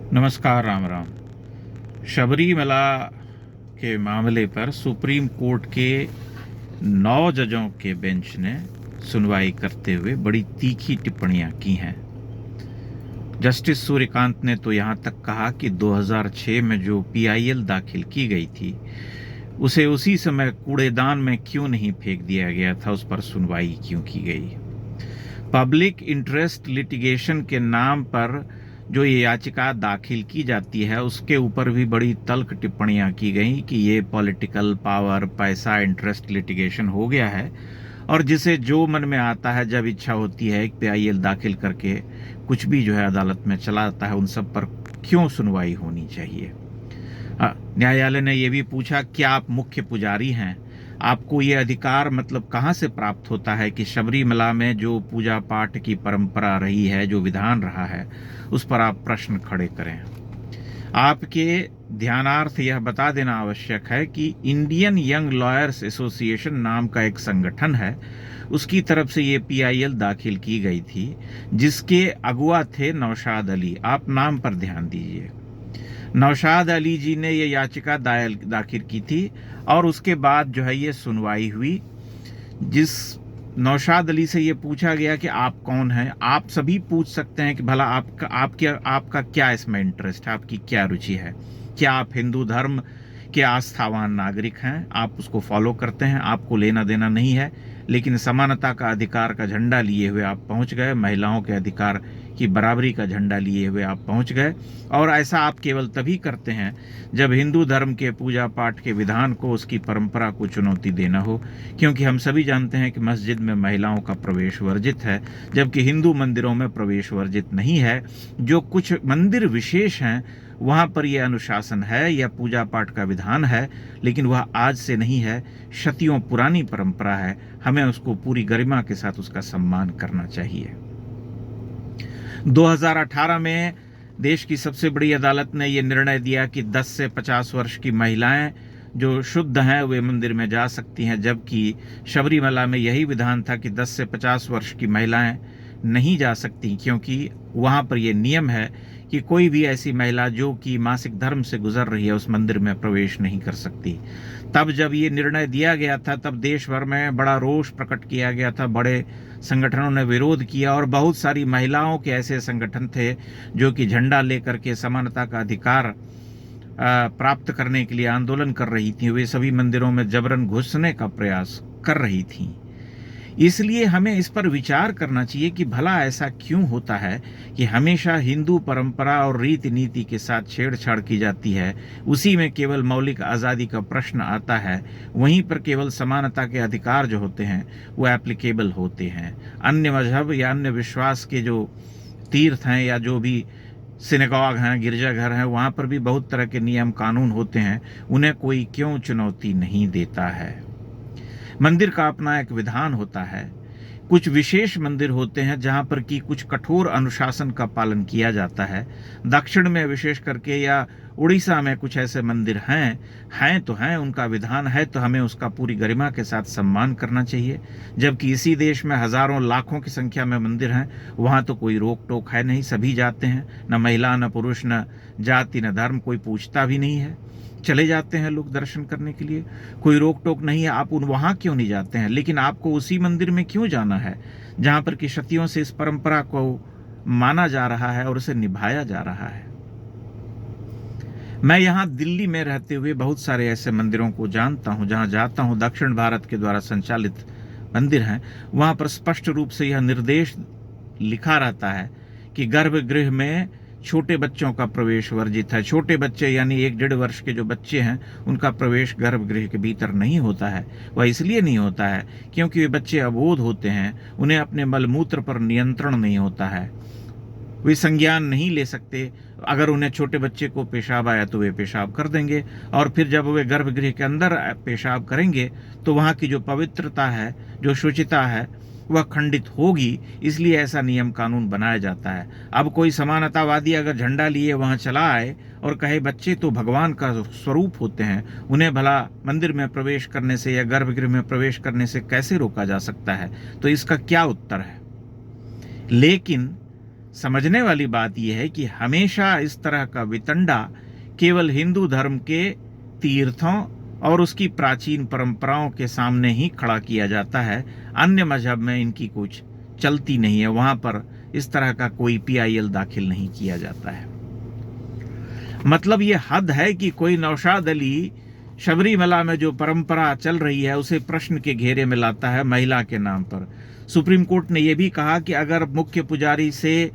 नमस्कार, राम राम। शबरीमला के मामले पर सुप्रीम कोर्ट के 9 जजों के बेंच ने सुनवाई करते हुए बड़ी तीखी टिप्पणियां की हैं। जस्टिस सूर्यकांत ने तो यहां तक कहा कि 2006 में जो पीआईएल दाखिल की गई थी उसे उसी समय कूड़ेदान में क्यों नहीं फेंक दिया गया था, उस पर सुनवाई क्यों की गई। पब्लिक इंटरेस्ट लिटिगेशन के नाम पर जो ये याचिका दाखिल की जाती है उसके ऊपर भी बड़ी तल्ख टिप्पणियां की गई कि ये पॉलिटिकल पावर, पैसा, इंटरेस्ट लिटिगेशन हो गया है और जिसे जो मन में आता है, जब इच्छा होती है एक पीआईएल दाखिल करके कुछ भी जो है अदालत में चला आता है, उन सब पर क्यों सुनवाई होनी चाहिए। न्यायालय ने यह भी पूछा, क्या आप मुख्य पुजारी हैं, आपको ये अधिकार मतलब कहाँ से प्राप्त होता है कि शबरीमला में जो पूजा पाठ की परंपरा रही है, जो विधान रहा है, उस पर आप प्रश्न खड़े करें। आपके ध्यानार्थ यह बता देना आवश्यक है कि इंडियन यंग लॉयर्स एसोसिएशन नाम का एक संगठन है, उसकी तरफ से ये पीआईएल दाखिल की गई थी, जिसके अगुवा थे नौशाद अली। आप नाम पर ध्यान दीजिए। नौशाद अली जी ने ये याचिका दाखिल की थी और उसके बाद जो है ये सुनवाई हुई, जिस नौशाद अली से ये पूछा गया कि आप कौन हैं। आप सभी पूछ सकते हैं कि भला आपका क्या इसमें इंटरेस्ट है, आपकी क्या रुचि है, क्या आप हिंदू धर्म के आस्थावान नागरिक हैं, आप उसको फॉलो करते हैं, आपको लेना देना नहीं है, लेकिन समानता का अधिकार का झंडा लिए हुए आप पहुंच गए, महिलाओं के अधिकार की बराबरी का झंडा लिए हुए आप पहुंच गए। और ऐसा आप केवल तभी करते हैं जब हिंदू धर्म के पूजा पाठ के विधान को, उसकी परंपरा को चुनौती देना हो, क्योंकि हम सभी जानते हैं कि मस्जिद में महिलाओं का प्रवेश वर्जित है, जबकि हिंदू मंदिरों में प्रवेश वर्जित नहीं है। जो कुछ मंदिर विशेष हैं वहाँ पर यह अनुशासन है या पूजा पाठ का विधान है, लेकिन वह आज से नहीं है, शतियों पुरानी परंपरा है। हमें उसको पूरी गरिमा के साथ उसका सम्मान करना चाहिए। 2018 में देश की सबसे बड़ी अदालत ने यह निर्णय दिया कि 10 से 50 वर्ष की महिलाएं जो शुद्ध हैं वे मंदिर में जा सकती हैं, जबकि शबरीमला में यही विधान था कि 10 से 50 वर्ष की महिलाएं नहीं जा सकती, क्योंकि वहां पर यह नियम है कि कोई भी ऐसी महिला जो कि मासिक धर्म से गुजर रही है उस मंदिर में प्रवेश नहीं कर सकती। तब जब ये निर्णय दिया गया था तब देश भर में बड़ा रोष प्रकट किया गया था, बड़े संगठनों ने विरोध किया और बहुत सारी महिलाओं के ऐसे संगठन थे जो कि झंडा लेकर के समानता का अधिकार प्राप्त करने के लिए आंदोलन कर रही थी। वे सभी मंदिरों में जबरन घुसने का प्रयास कर रही थी। इसलिए हमें इस पर विचार करना चाहिए कि भला ऐसा क्यों होता है कि हमेशा हिंदू परंपरा और रीति नीति के साथ छेड़छाड़ की जाती है, उसी में केवल मौलिक आज़ादी का प्रश्न आता है, वहीं पर केवल समानता के अधिकार जो होते हैं वो एप्लीकेबल होते हैं। अन्य मजहब या अन्य विश्वास के जो तीर्थ हैं या जो भी सिनेगॉग हैं, गिरजाघर हैं, वहाँ पर भी बहुत तरह के नियम कानून होते हैं, उन्हें कोई क्यों चुनौती नहीं देता है। मंदिर का अपना एक विधान होता है। कुछ विशेष मंदिर होते हैं जहां पर कि कुछ कठोर अनुशासन का पालन किया जाता है। दक्षिण में विशेष करके या उड़ीसा में कुछ ऐसे मंदिर हैं तो हैं, उनका विधान है तो हमें उसका पूरी गरिमा के साथ सम्मान करना चाहिए। जबकि इसी देश में हजारों लाखों की संख्या में मंदिर हैं, वहाँ तो कोई रोक टोक है नहीं, सभी जाते हैं, न महिला न पुरुष, न जाति न धर्म, कोई पूछता भी नहीं है, चले जाते हैं लोग दर्शन करने के लिए, कोई रोक टोक नहीं है। आप वहां क्यों नहीं जाते हैं? लेकिन आपको उसी मंदिर में क्यों जाना है जहां पर कि सदियों से इस परंपरा को माना जा रहा है और उसे निभाया जा रहा है। मैं यहाँ दिल्ली में रहते हुए बहुत सारे ऐसे मंदिरों को जानता हूँ, जहाँ जाता हूँ, दक्षिण भारत के द्वारा संचालित मंदिर हैं, वहाँ पर स्पष्ट रूप से यह निर्देश लिखा रहता है कि गर्भगृह में छोटे बच्चों का प्रवेश वर्जित है। छोटे बच्चे यानी 1-1.5 वर्ष के जो बच्चे हैं उनका प्रवेश गर्भगृह के भीतर नहीं होता है। वह इसलिए नहीं होता है क्योंकि वे बच्चे अबोध होते हैं, उन्हें अपने मलमूत्र पर नियंत्रण नहीं होता है, वे संज्ञान नहीं ले सकते। अगर उन्हें छोटे बच्चे को पेशाब आया तो वे पेशाब कर देंगे और फिर जब वे गर्भगृह के अंदर पेशाब करेंगे तो वहाँ की जो पवित्रता है, जो शुचिता है, वह खंडित होगी। इसलिए ऐसा नियम कानून बनाया जाता है। अब कोई समानतावादी अगर झंडा लिए वहां चला आए और कहे बच्चे तो भगवान का स्वरूप होते हैं, उन्हें भला मंदिर में प्रवेश करने से या गर्भगृह में प्रवेश करने से कैसे रोका जा सकता है? तो इसका क्या उत्तर है? लेकिन समझने वाली बात यह है कि हमेशा इस तरह का वितंडा केवल हिंदू धर्म के तीर्थों और उसकी प्राचीन परंपराओं के सामने ही खड़ा किया जाता है। अन्य मजहब में इनकी कुछ चलती नहीं है, वहां पर इस तरह का कोई PIL दाखिल नहीं किया जाता है। मतलब ये हद है कि कोई नौशाद अली शबरीमला में जो परंपरा चल रही है उसे प्रश्न के घेरे में लाता है महिला के नाम पर। सुप्रीम कोर्ट ने यह भी कहा कि अगर मुख्य पुजारी से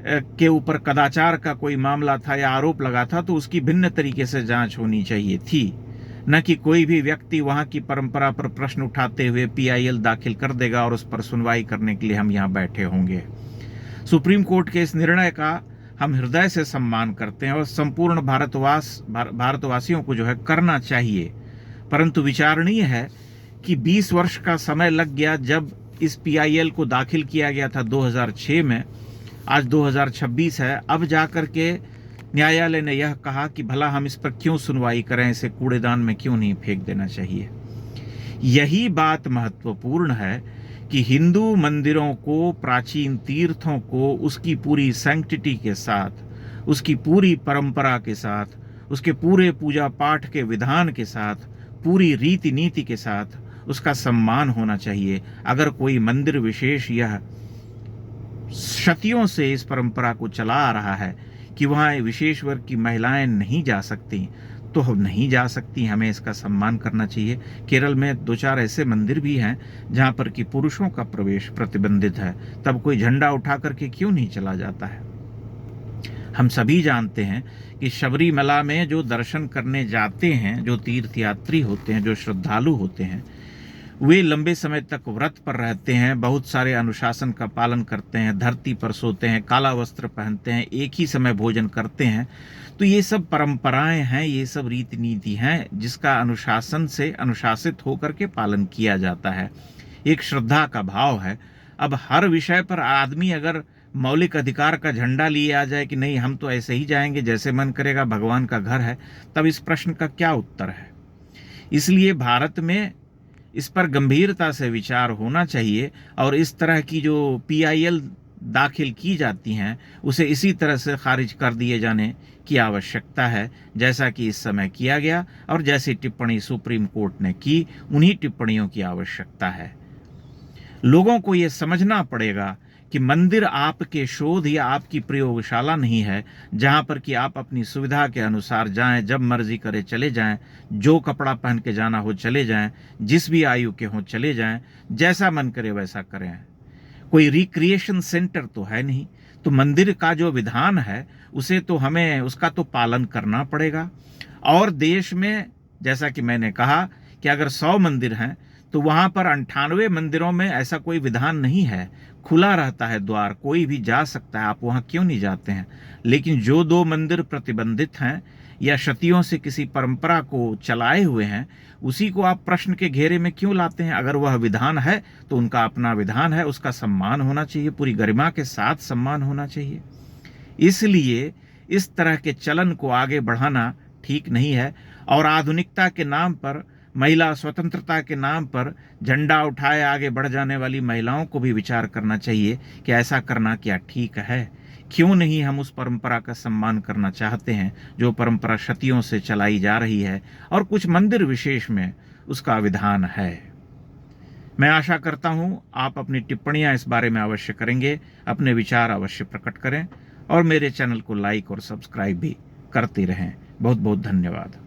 के ऊपर कदाचार का कोई मामला था या आरोप लगा था तो उसकी भिन्न तरीके से जांच होनी चाहिए थी, न कि कोई भी व्यक्ति वहां की परंपरा पर प्रश्न उठाते हुए PIL दाखिल कर देगा और उस पर सुनवाई करने के लिए हम यहां बैठे होंगे। सुप्रीम कोर्ट के इस निर्णय का हम हृदय से सम्मान करते हैं और संपूर्ण भारतवासियों को जो है करना चाहिए। परंतु विचारणीय है कि 20 वर्ष का समय लग गया जब इस PIL को दाखिल किया गया था 2006 में, आज 2026 है, अब जाकर के न्यायालय ने यह कहा कि भला हम इस पर क्यों सुनवाई करें, इसे कूड़ेदान में क्यों नहीं फेंक देना चाहिए। यही बात महत्वपूर्ण है कि हिंदू मंदिरों को, प्राचीन तीर्थों को उसकी पूरी सैंक्टिटी के साथ, उसकी पूरी परंपरा के साथ, उसके पूरे पूजा पाठ के विधान के साथ, पूरी रीति नीति के साथ उसका सम्मान होना चाहिए। अगर कोई मंदिर विशेष यह शतियों से इस परंपरा को चला आ रहा है कि वहाँ विशेष वर्ग की महिलाएं नहीं जा सकती, तो हम नहीं जा सकती, हमें इसका सम्मान करना चाहिए। केरल में 2-4 ऐसे मंदिर भी हैं जहाँ पर कि पुरुषों का प्रवेश प्रतिबंधित है, तब कोई झंडा उठा करके क्यों नहीं चला जाता है। हम सभी जानते हैं कि शबरीमला में जो दर्शन करने जाते हैं, जो तीर्थयात्री होते हैं, जो श्रद्धालु होते हैं, वे लंबे समय तक व्रत पर रहते हैं, बहुत सारे अनुशासन का पालन करते हैं, धरती पर सोते हैं, काला वस्त्र पहनते हैं, एक ही समय भोजन करते हैं। तो ये सब परंपराएं हैं, ये सब रीति नीति हैं जिसका अनुशासन से अनुशासित होकर के पालन किया जाता है। एक श्रद्धा का भाव है। अब हर विषय पर आदमी अगर मौलिक अधिकार का झंडा लिए आ जाए कि नहीं हम तो ऐसे ही जाएंगे, जैसे मन करेगा, भगवान का घर है, तब इस प्रश्न का क्या उत्तर है। इसलिए भारत में इस पर गंभीरता से विचार होना चाहिए और इस तरह की जो PIL दाखिल की जाती हैं उसे इसी तरह से खारिज कर दिए जाने की आवश्यकता है जैसा कि इस समय किया गया और जैसी टिप्पणी सुप्रीम कोर्ट ने की, उन्हीं टिप्पणियों की आवश्यकता है। लोगों को ये समझना पड़ेगा कि मंदिर आपके शोध या आपकी प्रयोगशाला नहीं है जहां पर कि आप अपनी सुविधा के अनुसार जाएं, जब मर्जी करे चले जाएं, जो कपड़ा पहन के जाना हो चले जाएं, जिस भी आयु के हो चले जाएं, जैसा मन करे वैसा करें। कोई रिक्रिएशन सेंटर तो है नहीं। तो मंदिर का जो विधान है उसे तो हमें उसका तो पालन करना पड़ेगा। और देश में जैसा कि मैंने कहा कि अगर 100 मंदिर हैं तो वहां पर 98 मंदिरों में ऐसा कोई विधान नहीं है, खुला रहता है द्वार, कोई भी जा सकता है, आप वहां क्यों नहीं जाते हैं। लेकिन जो 2 मंदिर प्रतिबंधित हैं या शतियों से किसी परंपरा को चलाए हुए हैं, उसी को आप प्रश्न के घेरे में क्यों लाते हैं। अगर वह विधान है तो उनका अपना विधान है, उसका सम्मान होना चाहिए, पूरी गरिमा के साथ सम्मान होना चाहिए। इसलिए इस तरह के चलन को आगे बढ़ाना ठीक नहीं है और आधुनिकता के नाम पर, महिला स्वतंत्रता के नाम पर झंडा उठाए आगे बढ़ जाने वाली महिलाओं को भी विचार करना चाहिए कि ऐसा करना क्या ठीक है। क्यों नहीं हम उस परंपरा का सम्मान करना चाहते हैं जो परंपरा शतियों से चलाई जा रही है और कुछ मंदिर विशेष में उसका विधान है। मैं आशा करता हूं आप अपनी टिप्पणियां इस बारे में अवश्य करेंगे, अपने विचार अवश्य प्रकट करें और मेरे चैनल को लाइक और सब्सक्राइब भी करते रहें। बहुत बहुत धन्यवाद।